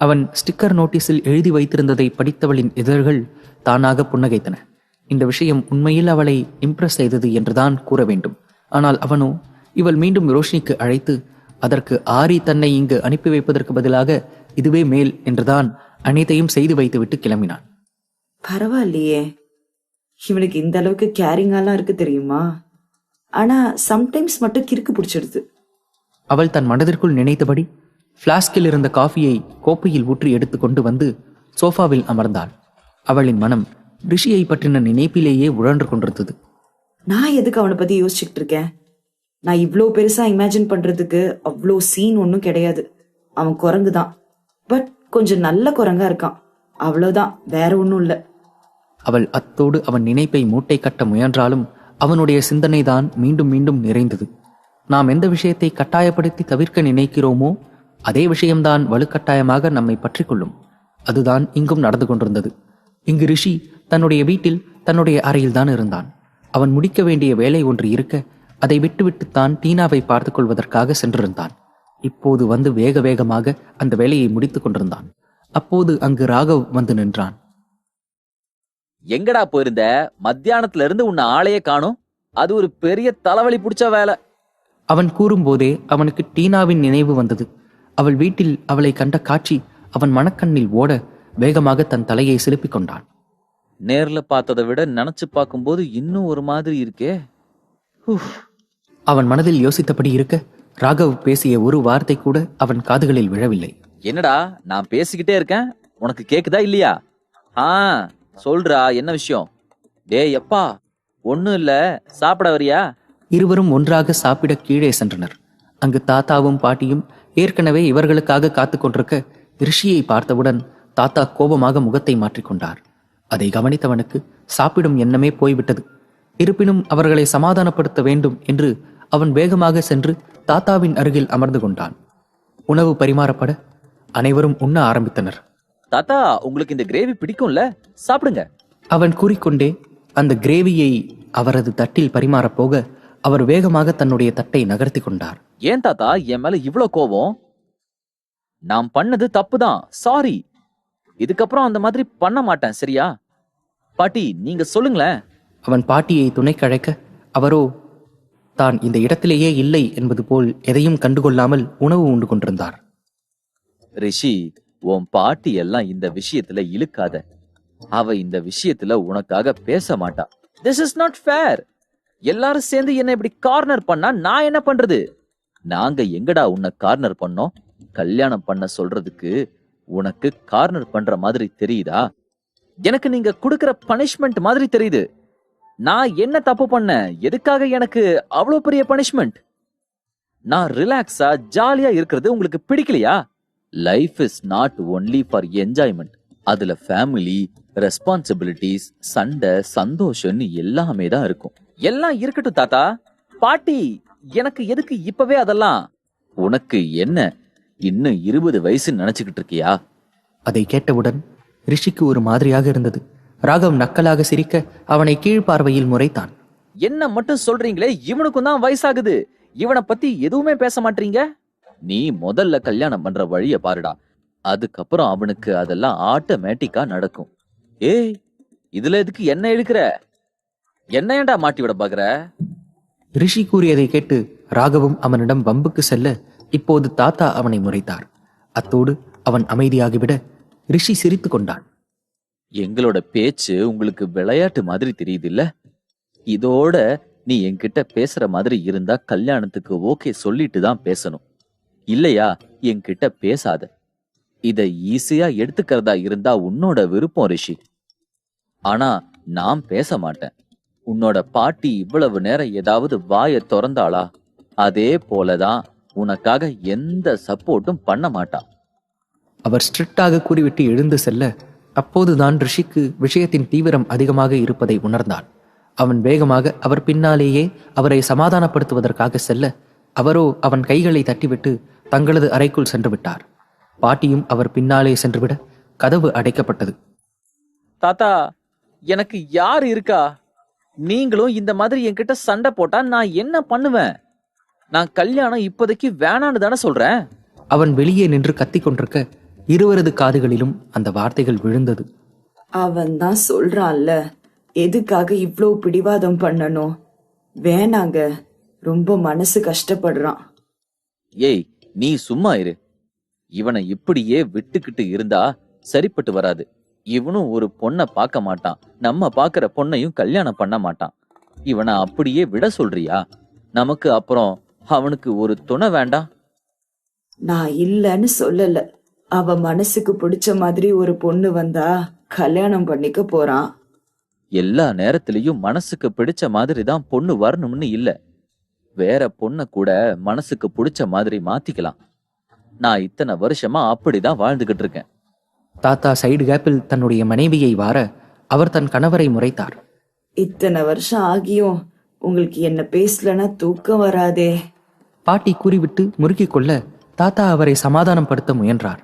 அவன் ஸ்டிக்கர் நோட்டீஸில் எழுதி வைத்திருந்ததை படித்தவளின் இதழ்கள் தானாக புன்னகைத்தன. இந்த விஷயம் உண்மையில் அவளை இம்ப்ரெஸ் செய்தது என்றுதான் கூற வேண்டும். ஆனால் அவனோ இவள் மீண்டும் ரோஷினிக்கு அழைத்து அதற்கு ஆரி தன்னை இங்கு அனுப்பி வைப்பதற்கு பதிலாக இதுவே மேல் என்றுதான் அனைத்தையும் செய்து வைத்துவிட்டு கிளம்பினான். பரவாயில்லையே, இவனுக்கு இந்த அளவுக்கு கேரிங்காலாம் இருக்கு தெரியுமா? ஆனா சம்டைம்ஸ் மட்டும் கிறுக்கு பிடிச்சிடுது. அவள் தன் மனதிற்குள் நினைத்தபடி பிளாஸ்கில் இருந்த காஃபியை கோப்பையில் ஊற்றி எடுத்துக்கொண்டு வந்து சோஃபாவில் அமர்ந்தாள். அவளின் மனம் ரிஷியை பற்றின நினைப்பிலேயே உழன்று கொண்டிருந்தது. நான் எதுக்கு அவனை பத்தி யோசிச்சுட்டு இருக்கேன்? நான் இவ்ளோ பெருசா இமேஜின் பண்றதுக்கு அவ்வளோ சீன் ஒன்னும் கிடையாது. அவன் குரங்கு தான், பட் கொஞ்சம் நல்ல குரங்கா இருக்கான், அவ்வளவுதான், வேற ஒன்னும் இல்ல. அவள் அத்தோடு அவன் நினைப்பை மூட்டை கட்ட முயன்றாலும் அவனுடைய சிந்தனைதான் மீண்டும் மீண்டும் நிறைந்தது. நாம் எந்த விஷயத்தை கட்டாயப்படுத்தி தவிர்க்க நினைக்கிறோமோ அதே விஷயம்தான் வலுக்கட்டாயமாக நம்மை பற்றி கொள்ளும். அதுதான் இங்கும் நடந்து கொண்டிருந்தது. இங்கு ரிஷி தன்னுடைய வீட்டில் தன்னுடைய அறையில்தான் இருந்தான். அவன் முடிக்க வேண்டிய வேலை ஒன்று இருக்க அதை விட்டுவிட்டுத்தான் டீனாவை பார்த்து கொள்வதற்காக சென்றிருந்தான். இப்போது வந்து வேக வேகமாக அந்த வேலையை முடித்துக் கொண்டிருந்தான். அப்போது அங்கு ராகவ் வந்து நின்றான். எங்கடா போயிருந்த? மத்தியானத்துல இருந்து உன்னை ஆளையே காணும். அது ஒரு பெரிய தலைவலி பிடிச்ச வேலை. அவன் கூறும்போதே அவனுக்கு டீனாவின் நினைவு வந்தது. அவள் வீட்டில் அவளை கண்ட காட்சி அவன் மனக்கண்ணில் ஓட வேகமாக தன் தலையை சிலுப்பிக் கொண்டான். நேர்ல பார்த்ததை விட நினைச்சு பார்க்கும்போது இன்னும் ஒரு மாதிரி இருக்கே. அவன் மனதில் யோசித்தபடி இருக்க ராகவ் பேசிய ஒரு வார்த்தை கூட அவன் காதுகளில் விழவில்லை. என்னடா நான் பேசிக்கிட்டே இருக்கேன், உனக்கு கேக்குதா இல்லையா? சொல்றா, என்ன விஷயம்? டேய் எப்பா, ஒண்ணும் இல்ல, சாப்பிட வரியா? இருவரும் ஒன்றாக சாப்பிட கீழே சென்றனர். அங்கு தாத்தாவும் பாட்டியும் ஏற்கனவே இவர்களுக்காக காத்து கொண்டிருக்க ரிஷியை பார்த்தவுடன் தாத்தா கோபமாக முகத்தை மாற்றிக்கொண்டார். அதை கவனித்தவனுக்கு சாப்பிடும் எண்ணமே போய்விட்டது. இருப்பினும் அவர்களை சமாதானப்படுத்த வேண்டும் என்று அவன் வேகமாக சென்று தாத்தாவின் அருகில் அமர்ந்து கொண்டான். உணவு பரிமாறப்பட அனைவரும் உண்ண ஆரம்பித்தனர். தாத்தா, உங்களுக்கு இந்த கிரேவி பிடிக்கும்ல, சாப்பிடுங்க, அவன் கூறிக்கொண்டே அந்த கிரேவியை அவரது தட்டில் பரிமாறப் போக அவர் வேகமாக தன்னுடைய தட்டை நகர்த்தி கொண்டார். ஏன் தாத்தா என் மேல இவ்ளோ கோபம்? நான் பண்ணது தப்புதான், சாரி. இதுக்கப்புறம் அந்த மாதிரி பண்ண மாட்டேன், சரியா? பாட்டி, நீங்க சொல்லுங்களேன். அவன் பாட்டியை துணைக்கழைக்க அவரோ தான் இந்த இடத்திலேயே இல்லை என்பது போல் எதையும் கண்டுகொள்ளாமல் உணவு உண்டு கொண்டிருந்தார். ரிஷி, உன் பாட்டி எல்லாம் இந்த விஷயத்துல இழுக்காத. அவ இந்த விஷயத்துல உனக்காக பேச மாட்டா. This is not fair. எல்லாரும் சேர்ந்து என்ன இப்படி கார்னர் பண்ணா நான் என்ன பண்றது? நாங்க எங்கடா உன்னை கார்னர் பண்ணோம்? கல்யாணம் பண்ண சொல்றதுக்கு உனக்கு கார்னர் பண்ற மாதிரி தெரியுதா? எனக்கு நீங்க கொடுக்கிற பனிஷ்மெண்ட் மாதிரி தெரியுது. நான் என்ன தப்பு பண்ணேன்? எதுக்காக எனக்கு அவ்வளவு பெரிய பனிஷ்மெண்ட்? நான் ரிலாக்ஸா ஜாலியா இருக்கிறது உங்களுக்கு பிடிக்கலையா? Life is not only for enjoyment. அதுல ஃபேமிலி, ரெஸ்பான்சிபிலிட்டிஸ், சண்டை, சந்தோஷம்னு எல்லாமே தான் இருக்கும். எல்லாம் இருக்கட்டும் தாத்தா. பாட்டி, எனக்கு எதுக்கு இப்பவே அதெல்லாம்? உனக்கு என்ன, இன்னும் 20 வயசு நினைச்சுக்கிட்டு இருக்கியா? அதை கேட்டவுடன் ரிஷிக்கு ஒரு மாதிரியாக இருந்தது. ராகவ் நக்கலாக சிரிக்க அவனை கீழ்பார்வையில் முறைத்தான். என்ன மட்டும் சொல்றீங்களே, இவனுக்கும் தான் வயசாகுது. இவனை பத்தி எதுவுமே பேச மாட்டீங்க. நீ முதல்ல கல்யாணம் பண்ற வழிய பாருடா. அதுக்கப்புறம் அவனுக்கு அதெல்லாம் ஆட்டோமேட்டிக்கா நடக்கும். ஏய், இதுல எதுக்கு என்ன இழுக்கிற? என்ன ஏன்டா மாட்டி விட பாக்குற? ரிஷி கூறியதை கேட்டு ராகவும் அவனிடம் வம்புக்கு செல்ல இப்போது தாத்தா அவனை முறைத்தார். அத்தோடு அவன் அமைதியாகிவிட ரிஷி சிரித்து கொண்டான். எங்களோட பேச்சு உங்களுக்கு விளையாட்டு மாதிரி தெரியுது இல்ல? இதோட நீ என்கிட்ட பேசுற மாதிரி இருந்தா கல்யாணத்துக்கு ஓகே சொல்லிட்டு தான் பேசணும். இல்லையா என்கிட்ட பேசாத. இத ஈஸியா எடுத்துக்கிறதா இருந்தா உன்னோட விருப்பம் ரிஷி. ஆனா நான் பேச மாட்டேன். உன்னோட பாட்டி இவ்வளவு நேரம் ஏதாவது வாயை திறந்தாளா? அதே போலதான் உனக்காக எந்த சப்போர்ட்டும் பண்ண மாட்டா. அவர் ஸ்ட்ரிக்டாக கூறிவிட்டு எழுந்து செல்ல அப்போதுதான் ரிஷிக்கு விஷயத்தின் தீவிரம் அதிகமாக இருப்பதை உணர்ந்தான். அவன் வேகமாக அவர் பின்னாலேயே அவரை சமாதானப்படுத்துவதற்காக செல்ல அவரோ அவன் கைகளை தட்டிவிட்டு தங்களது அறைக்குள் சென்று விட்டார். பாட்டியும் அவர் பின்னாலே சென்றுவிட கதவு அடைக்கப்பட்டது. தாத்தா, எனக்கு யார் இருக்கா? நீங்களும் இந்த மாதிரி என்கிட்ட சண்டை போட்டா நான் என்ன பண்ணுவேன்? நான் கல்யாணம் இப்போதைக்கு வேணான்னு தானே சொல்றேன். அவன் வெளியே நின்று கத்திக் கொண்டிருக்க இருவரது காதுகளிலும் அந்த வார்த்தைகள் விழுந்தது. அவன் தான் சொல்றான்ல, எதுக்காக இவ்ளோ பிடிவாதம் பண்ணணும்? வேணாங்க, ரொம்ப மனசு கஷ்டப்படுறான். ஏய், நீ சும்மா இரு. இவனை இப்படியே விட்டுக்கிட்டு இருந்தா சரிப்பட்டு வராது. இவனும் ஒரு பொண்ணை பார்க்க மாட்டான். நம்ம பாக்குற பொண்ணையும் கல்யாணம் பண்ண மாட்டான். இவனை அப்படியே விட சொல்றியா? நமக்கு அப்புறம் அவனுக்கு ஒரு துணை வேண்டாம்? நான் இல்லன்னு சொல்லல. அவ மனசுக்கு பிடிச்ச மாதிரி ஒரு பொண்ணு வந்தா கல்யாணம் பண்ணிக்க போறான். எல்லா நேரத்திலயும் மனசுக்கு பிடிச்ச மாதிரி தான் பொண்ணு வரணும்னு இல்ல. வேற பொண்ணை கூட மனசுக்கு பிடிச்ச மாதிரி மாத்திக்கலாம். நான் இத்தனை வருஷமா அப்படிதான் வாழ்ந்துகிட்டு இருக்கேன். தாத்தா சைடு கேப்பில் தன்னுடைய மனைவியை வார அவர் தன் கணவரை முறைத்தார். இத்தனை வருஷம் ஆகியும் உங்களுக்கு என்ன பேசலன்னா தூக்கம் வராதே. பாட்டி கூறிவிட்டு முறுக்கிக் கொள்ள தாத்தா அவரை சமாதானப்படுத்த முயன்றார்.